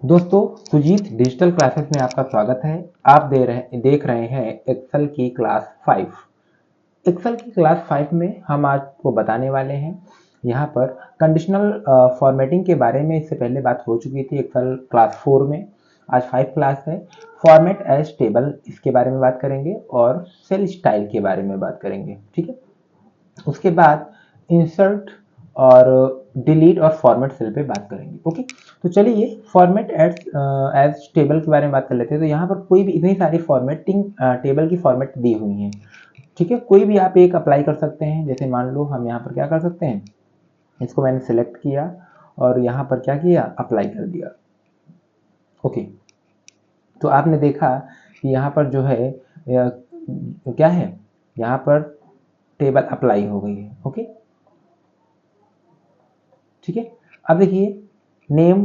दोस्तों, Sujit digital classes में आपका स्वागत है। आप देख रहे हैं एक्सेल की क्लास 5। एक्सेल की क्लास 5 में हम आपको बताने वाले हैं यहाँ पर कंडीशनल फॉर्मेटिंग के बारे में। इससे पहले बात हो चुकी थी एक्सेल क्लास 4 में। आज 5 क्लास है। फॉर्मेट एज टेबल, इसके बारे में बात करेंगे और सेल स्टाइल के बारे में बात करेंगे। ठीक है, उसके बाद इंसर्ट और डिलीट और फॉर्मेट सेल पे बात करेंगे। ओके, तो चलिए फॉर्मेट एज टेबल के बारे में बात कर लेते हैं। तो यहाँ पर कोई भी इतनी सारी फॉर्मेटिंग टेबल की फॉर्मेट दी हुई है। ठीक है, कोई भी आप एक अप्लाई कर सकते हैं। जैसे मान लो हम यहाँ पर क्या कर सकते हैं, इसको मैंने सिलेक्ट किया और यहाँ पर क्या किया, अप्लाई कर दिया। ओके, तो आपने देखा कि यहाँ पर जो है क्या है, यहाँ पर टेबल अप्लाई हो गई है। ओके, ठीक है। अब देखिए नेम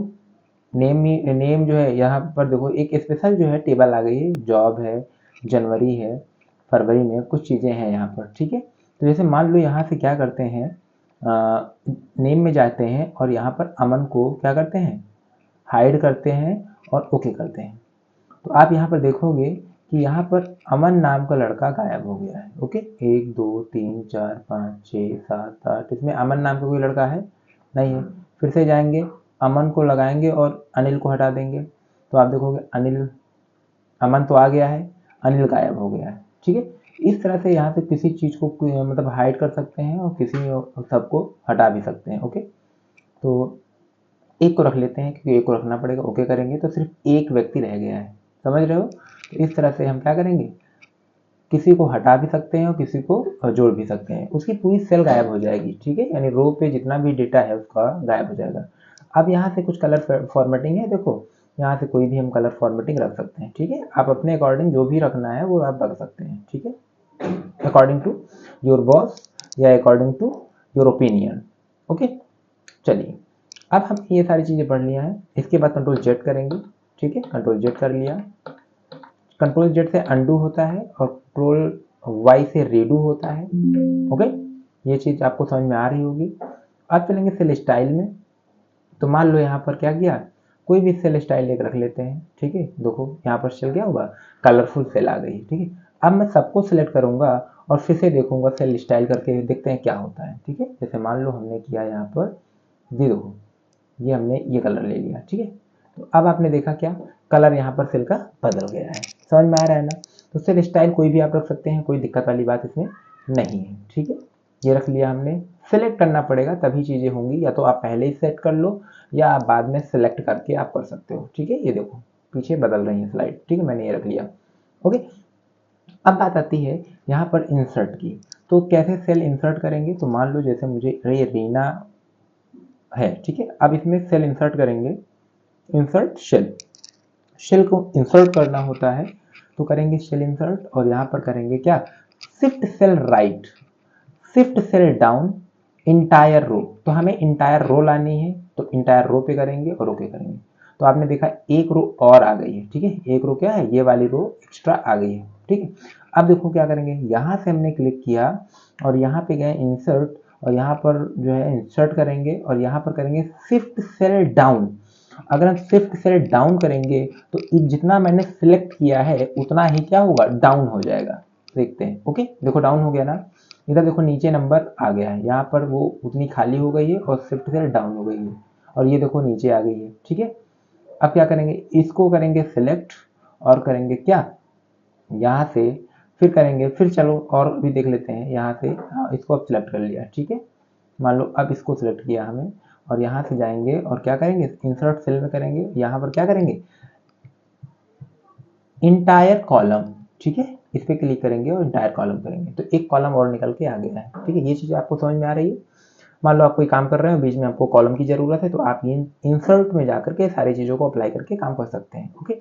जो है, यहाँ पर देखो एक स्पेशल जो है टेबल आ गई है। जॉब है, जनवरी है, फरवरी में कुछ चीज़ें हैं यहाँ पर। ठीक है, तो जैसे मान लो यहाँ से क्या करते हैं, नेम में जाते हैं और यहाँ पर अमन को क्या करते हैं, हाइड करते हैं और ओके करते हैं। तो आप यहाँ पर देखोगे कि यहाँ पर अमन नाम का लड़का गायब हो गया है। ओके, 1 2 3 4 5 6 7 8, इसमें अमन नाम का कोई लड़का है नहीं है। फिर से जाएंगे, अमन को लगाएंगे और अनिल को हटा देंगे। तो आप देखोगे अनिल, अमन तो आ गया है, अनिल गायब हो गया है। ठीक है, इस तरह से यहाँ से किसी चीज़ को मतलब हाइड कर सकते हैं और किसी सबको हटा भी सकते हैं। ओके, तो एक को रख लेते हैं क्योंकि एक को रखना पड़ेगा। ओके करेंगे तो सिर्फ एक व्यक्ति रह गया है, समझ रहे हो। तो इस तरह से हम क्या करेंगे, किसी को हटा भी सकते हैं और किसी को जोड़ भी सकते हैं। उसकी पूरी सेल गायब हो जाएगी। ठीक है, यानी रो पे जितना भी डेटा है उसका गायब हो जाएगा। अब यहाँ से कुछ कलर फॉर्मेटिंग है। देखो यहाँ से कोई भी हम कलर फॉर्मेटिंग रख सकते हैं। ठीक है, आप अपने अकॉर्डिंग जो भी रखना है वो आप रख सकते हैं। ठीक है, अकॉर्डिंग टू योर बॉस या according to your opinion. Okay, चलिए अब हम ये सारी चीज़ें पढ़ लिया है। इसके बाद कंट्रोल जेड करेंगे। ठीक है, कंट्रोल जेड कर लिया। कंट्रोल जेड से अंडू होता है और कंट्रोल वाई से रेडू होता है। ओके, ये चीज़ आपको समझ में आ रही होगी। अब चलेंगे सेल स्टाइल में। तो मान लो यहाँ पर क्या किया, कोई भी सेल स्टाइल एक रख लेते हैं। ठीक है, देखो यहाँ पर सेल क्या होगा, कलरफुल सेल आ गई। ठीक है, अब मैं सबको सिलेक्ट करूंगा और फिर से देखूंगा सेल स्टाइल करके, देखते हैं क्या होता है। ठीक है, जैसे मान लो हमने किया यहाँ पर, ये देखो ये हमने ये कलर ले लिया। ठीक है, तो अब आपने देखा क्या, कलर यहाँ पर सेल का बदल गया है। समझ में आ रहा है ना। तो सेल स्टाइल कोई भी आप रख सकते हैं, कोई दिक्कत वाली बात इसमें नहीं है। ठीक है, ये रख लिया हमने। सेलेक्ट करना पड़ेगा तभी चीज़ें होंगी, या तो आप पहले ही सेट कर लो या आप बाद में सेलेक्ट करके आप कर सकते हो। ठीक है, ये देखो पीछे बदल रही है स्लाइड। ठीक है, मैंने ये रख लिया। ओके, अब बात आती है यहाँ पर इंसर्ट की। तो कैसे सेल इंसर्ट करेंगे, तो मान लो जैसे मुझे ये रीना है। ठीक है, अब इसमें सेल इंसर्ट करेंगे। इंसर्ट शेल, शेल को इंसर्ट करना होता है तो करेंगे शेल इंसर्ट और यहाँ पर करेंगे क्या, shift cell right, shift cell down, entire row. तो हमें इंटायर रो लानी है तो इंटायर रो पे करेंगे और ओके करेंगे। तो आपने देखा एक रो और आ गई है। ठीक है, एक रो क्या है, ये वाली रो एक्स्ट्रा आ गई है। ठीक है, अब देखो क्या करेंगे, यहाँ से हमने क्लिक किया और यहाँ पे गए इंसर्ट और यहाँ पर जो है इंसर्ट करेंगे और यहाँ पर करेंगे शिफ्ट सेल डाउन। अगर हम शिफ्ट सेल डाउन करेंगे तो जितना मैंने सिलेक्ट किया है उतना ही क्या होगा, डाउन हो जाएगा। देखते हैं। ओके, देखो डाउन हो गया ना। इधर देखो नीचे नंबर आ गया है, यहाँ पर वो उतनी खाली हो गई है और शिफ्ट सेल डाउन हो गई है और ये देखो नीचे आ गई है। ठीक है, अब क्या करेंगे, इसको करेंगे सिलेक्ट और करेंगे क्या, यहाँ से फिर करेंगे, फिर चलो और भी देख लेते हैं यहाँ से। हाँ, इसको अब सिलेक्ट कर लिया। ठीक है, मान लो अब इसको सिलेक्ट किया हमें और यहाँ से जाएंगे और क्या करेंगे, इंसर्ट सेल में करेंगे। यहाँ पर क्या करेंगे, इंटायर कॉलम। ठीक है, इस पर क्लिक करेंगे और इंटायर कॉलम करेंगे तो एक कॉलम और निकल के आ गया है। ठीक है, ये चीज़ आपको समझ में आ रही है। मान लो आप कोई काम कर रहे हो, बीच में आपको कॉलम की जरूरत है तो आप ये इंसर्ट में जाकर के सारी चीज़ों को अप्लाई करके काम कर सकते हैं। ओके,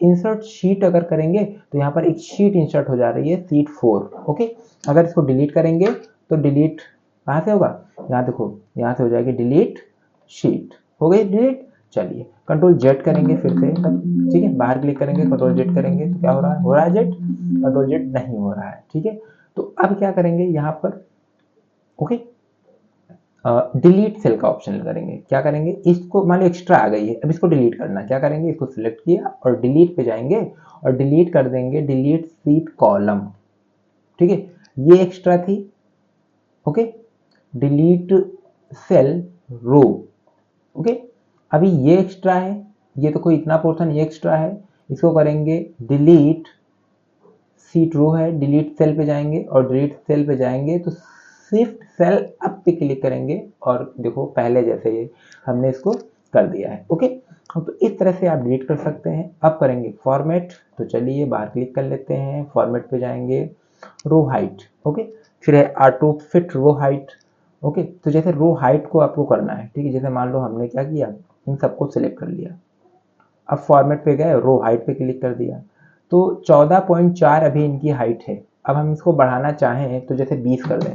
इंसर्ट शीट अगर करेंगे तो यहाँ पर एक शीट इंसर्ट हो जा रही है, शीट 4। ओके, अगर इसको डिलीट करेंगे तो डिलीट कहाँ से होगा, यहाँ देखो यहाँ से हो जाएगी डिलीट शीट, हो गई डिलीट। चलिए कंट्रोल जेड करेंगे फिर से तब। ठीक है, बाहर क्लिक करेंगे, कंट्रोल जेड करेंगे तो क्या हो रहा है, हो रहा है जेड, कंट्रोल जेड नहीं हो रहा है। ठीक है, तो अब क्या करेंगे यहाँ पर, ओके डिलीट सेल का ऑप्शन करेंगे। क्या करेंगे, इसको मान लो एक्स्ट्रा आ गई है, अब इसको डिलीट करना, क्या करेंगे, इसको सिलेक्ट किया और डिलीट पे जाएंगे और डिलीट कर देंगे, डिलीट सीट कॉलम। ठीक है, ये एक्स्ट्रा थी। Okay, delete cell row. Okay, अभी ये एक्स्ट्रा है, ये तो कोई इतना पोर्शन ये एक्स्ट्रा है, इसको करेंगे डिलीट सीट रो है, डिलीट सेल पे जाएंगे और डिलीट सेल पे जाएंगे तो शिफ्ट सेल अप पे क्लिक करेंगे और देखो पहले जैसे ये हमने इसको कर दिया है। ओके, तो इस तरह से आप डिलीट कर सकते हैं। अब करेंगे फॉर्मेट, तो चलिए बाहर क्लिक कर लेते हैं, फॉर्मेट पे जाएंगे, रो हाइट। ओके, फिर है auto fit row height. Okay, तो जैसे रो हाइट को आपको करना है, ठीक है, जैसे मान लो हमने क्या किया, इन सबको सिलेक्ट कर लिया, अब फॉर्मेट पे गए, रो हाइट पे क्लिक कर दिया, तो 14.4 अभी इनकी हाइट है। अब हम इसको बढ़ाना चाहें तो जैसे 20 कर दें,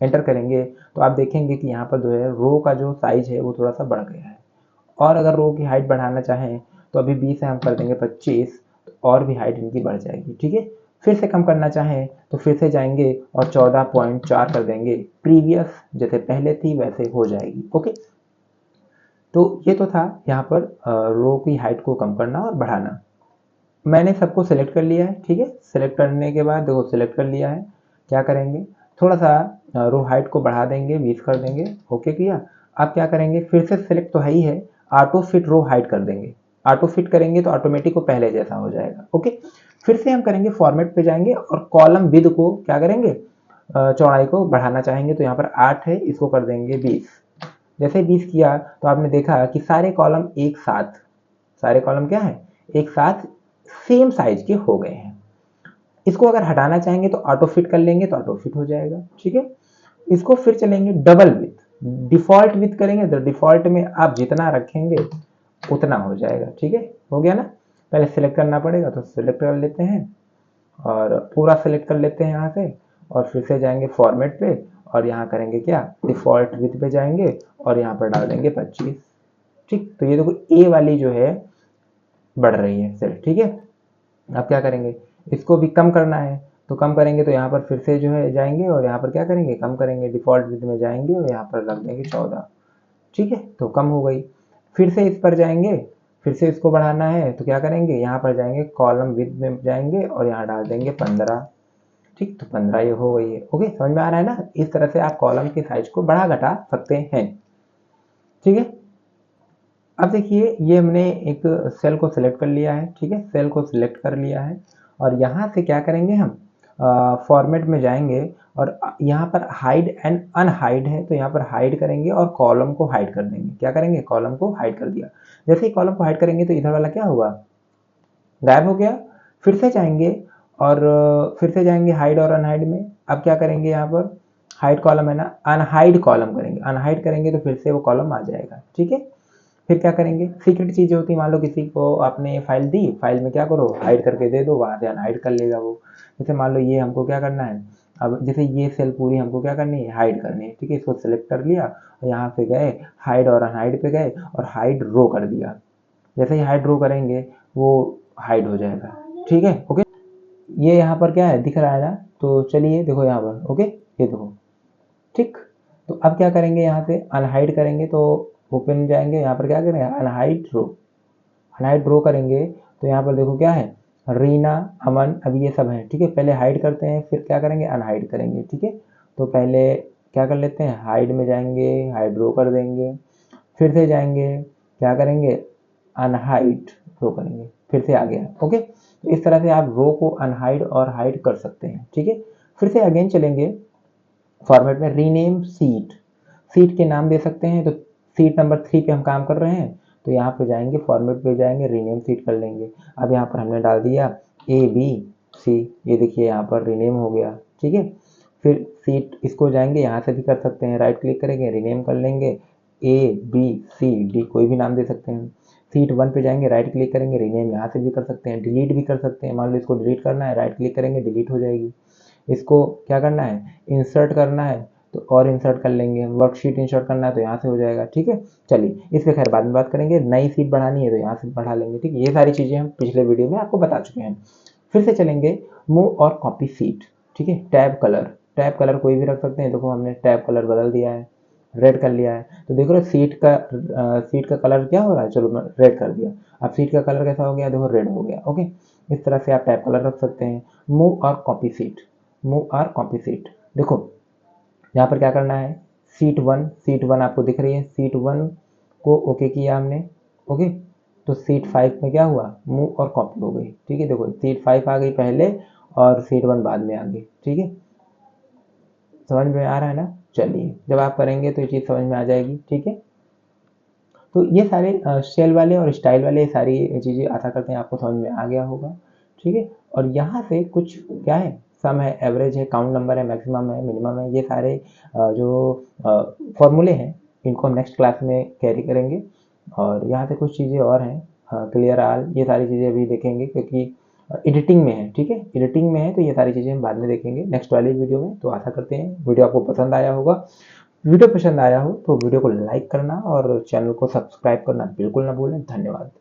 एंटर करेंगे तो आप देखेंगे कि यहाँ पर जो है रो का जो साइज है वो थोड़ा सा बढ़ गया है। और अगर रो की हाइट बढ़ाना चाहें तो अभी 20 है, हम कर देंगे 25, तो और भी हाइट इनकी बढ़ जाएगी। ठीक है, फिर से कम करना चाहें तो फिर से जाएंगे और 14.4 कर देंगे, प्रीवियस जैसे पहले थी वैसे हो जाएगी। ओके, तो ये तो था यहाँ पर रो की हाइट को कम करना और बढ़ाना। मैंने सबको सिलेक्ट कर लिया है। ठीक है, सिलेक्ट करने के बाद देखो सिलेक्ट कर लिया है, क्या करेंगे, थोड़ा सा रो हाइट को बढ़ा देंगे, 20 कर देंगे। ओके किया, अब क्या करेंगे, फिर से सिलेक्ट तो है ही है, ऑटो फिट रो हाइट कर देंगे। ऑटो फिट करेंगे तो ऑटोमेटिक को पहले जैसा हो जाएगा। ओके, फिर से हम करेंगे फॉर्मेट पे जाएंगे और कॉलम विद को क्या करेंगे, चौड़ाई को बढ़ाना चाहेंगे तो यहाँ पर 8 है, इसको कर देंगे 20। जैसे 20 किया तो आपने देखा कि सारे कॉलम एक साथ, सारे कॉलम क्या है, एक साथ सेम साइज के हो गए हैं। इसको अगर हटाना चाहेंगे तो ऑटो फिट कर लेंगे तो ऑटो फिट हो जाएगा। ठीक है, इसको फिर चलेंगे डबल विथ, डिफॉल्ट विथ करेंगे तो डिफॉल्ट में आप जितना रखेंगे उतना हो जाएगा। ठीक है, हो गया ना, पहले सिलेक्ट करना पड़ेगा तो सिलेक्ट कर लेते हैं और पूरा सिलेक्ट कर लेते हैं यहाँ से, और फिर से जाएंगे फॉर्मेट पे और यहाँ करेंगे क्या, डिफॉल्ट विथ पे जाएंगे और यहाँ पर डाल देंगे 25। ठीक, तो ये देखो ए वाली जो है बढ़ रही है सेल। ठीक है, अब क्या करेंगे, इसको भी कम करना है तो कम करेंगे तो यहाँ पर फिर से जो है जाएंगे और यहाँ पर क्या करेंगे, कम करेंगे, डिफॉल्ट विथ में जाएंगे और यहाँ पर रख देंगे 14। ठीक है, तो कम हो गई। फिर से इस पर जाएंगे, फिर से इसको बढ़ाना है तो क्या करेंगे, यहाँ पर जाएंगे कॉलम विथ में जाएंगे और यहाँ डाल देंगे 15। ठीक, तो 15 ये हो गई है। ओके, समझ में आ रहा है ना, इस तरह से आप कॉलम के साइज को बढ़ा घटा सकते हैं। ठीक है, अब देखिए ये हमने एक सेल को सिलेक्ट कर लिया है। ठीक है, सेल को सिलेक्ट कर लिया है और यहाँ से क्या करेंगे, हम फॉर्मेट में जाएंगे और यहाँ पर हाइड एंड अनहाइड है तो यहाँ पर हाइड करेंगे और कॉलम को हाइड कर देंगे। क्या करेंगे, कॉलम को हाइड कर दिया। जैसे ही कॉलम को हाइड करेंगे तो इधर वाला क्या होगा, गायब हो गया। फिर से जाएंगे और फिर से जाएंगे हाइड और अनहाइड में। अब क्या करेंगे, यहाँ पर हाइड कॉलम है ना, अनहाइड कॉलम करेंगे, अनहाइड करेंगे तो फिर से वो कॉलम आ जाएगा। ठीक है, फिर क्या करेंगे, सीक्रेट चीजें होती है, मान लो किसी को आपने फाइल दी, फाइल में क्या करो, हाइड करके दे दो, वहां से अनहाइड कर लेगा वो। जैसे मान लो ये हमको क्या करना है, अब जैसे ये सेल पूरी हमको क्या करनी है, हाइड करनी है। ठीक है, इसको सिलेक्ट कर लिया और यहाँ पे गए, हाइड और अनहाइड पे गए और हाइड रो कर दिया। जैसे ही हाइड रो करेंगे वो हाइड हो जाएगा। ठीक है, ओके, ये यहाँ पर क्या है दिख रहा है ना, तो चलिए देखो यहाँ पर, ओके, ये देखो। ठीक, तो अब क्या करेंगे, यहाँ से अनहाइड करेंगे तो ओपन जाएंगे, यहाँ पर क्या करेंगे, अनहाइड रो, अनहाइड रो करेंगे तो यहाँ पर देखो क्या है, रीना, अमन, अब ये सब है। ठीक है, पहले हाइड करते हैं फिर क्या करेंगे, अनहाइड करेंगे। ठीक है, तो पहले क्या कर लेते हैं, हाइड में जाएंगे, हाइड रो कर देंगे, फिर से जाएंगे, क्या करेंगे, अनहाइड रो करेंगे, फिर से आ गया। ओके, तो इस तरह से आप रो को अनहाइड और हाइड कर सकते हैं। ठीक है, फिर से अगेन चलेंगे फॉर्मेट में, रीनेम सीट, सीट के नाम दे सकते हैं, तो सीट नंबर 3 पे हम काम कर रहे हैं तो यहाँ पे जाएंगे, फॉर्मेट पे जाएंगे, रीनेम सीट कर लेंगे। अब यहाँ पर हमने डाल दिया ABC, ये देखिए यहाँ पर रीनेम हो गया। ठीक है, फिर सीट इसको जाएंगे, यहाँ से भी कर सकते हैं, राइट क्लिक करेंगे, रीनेम कर लेंगे, ABCD कोई भी नाम दे सकते हैं। सीट 1 पे जाएंगे, राइट क्लिक करेंगे, रीनेम यहाँ से भी कर सकते हैं, डिलीट भी कर सकते हैं। मान लो इसको डिलीट करना है, राइट क्लिक करेंगे, डिलीट हो जाएगी। इसको क्या करना है, इंसर्ट करना है तो और इंसर्ट कर लेंगे, वर्कशीट इंसर्ट करना है तो यहाँ से हो जाएगा। ठीक है, चलिए इस पे खैर बाद में बात करेंगे, नई सीट बढ़ानी है तो यहाँ से बढ़ा लेंगे। ठीक है, ये सारी चीज़ें हम पिछले वीडियो में आपको बता चुके हैं। फिर से चलेंगे मूव और कॉपी सीट। ठीक है, टैब कलर, टैब कलर कोई भी रख सकते हैं, देखो हमने टैब कलर बदल दिया है। रेड कर लिया है। तो देख रहे हो सीट का कलर क्या हो रहा है, चलो मैं रेड कर दिया। अब सीट का कलर कैसा हो गया, देखो रेड हो गया। ओके, इस तरह से आप टाइप कलर रख सकते हैं। मूव और कॉपी सीट, मूव और कॉपी सीट। देखो यहाँ पर क्या करना है, सीट वन आपको दिख रही है, सीट वन को ओके किया हमने। ओके, तो सीट 5 में क्या हुआ, मूव और कॉपी हो गई। ठीक है, देखो सीट 5 आ गई पहले और सीट 1 बाद में आ गई। ठीक है, समझ में आ रहा है ना। चलिए, जब आप करेंगे तो ये चीज़ समझ में आ जाएगी। ठीक है, तो ये सारे शेल वाले और स्टाइल वाले सारी चीज़ें आशा करते हैं आपको समझ में आ गया होगा। ठीक है, और यहाँ से कुछ क्या है, सम है, एवरेज है, काउंट नंबर है, मैक्सिमम है, मिनिमम है, ये सारे जो फॉर्मूले हैं इनको हम नेक्स्ट क्लास में कैरी करेंगे। और यहाँ से कुछ चीज़ें और हैं, क्लियर आल, ये सारी चीज़ें अभी देखेंगे क्योंकि एडिटिंग में है। ठीक है, एडिटिंग में है, तो ये सारी चीज़ें हम बाद में देखेंगे नेक्स्ट वाली वीडियो में। तो आशा करते हैं वीडियो आपको पसंद आया होगा। वीडियो पसंद आया हो तो वीडियो को लाइक करना और चैनल को सब्सक्राइब करना बिल्कुल ना भूलें। धन्यवाद।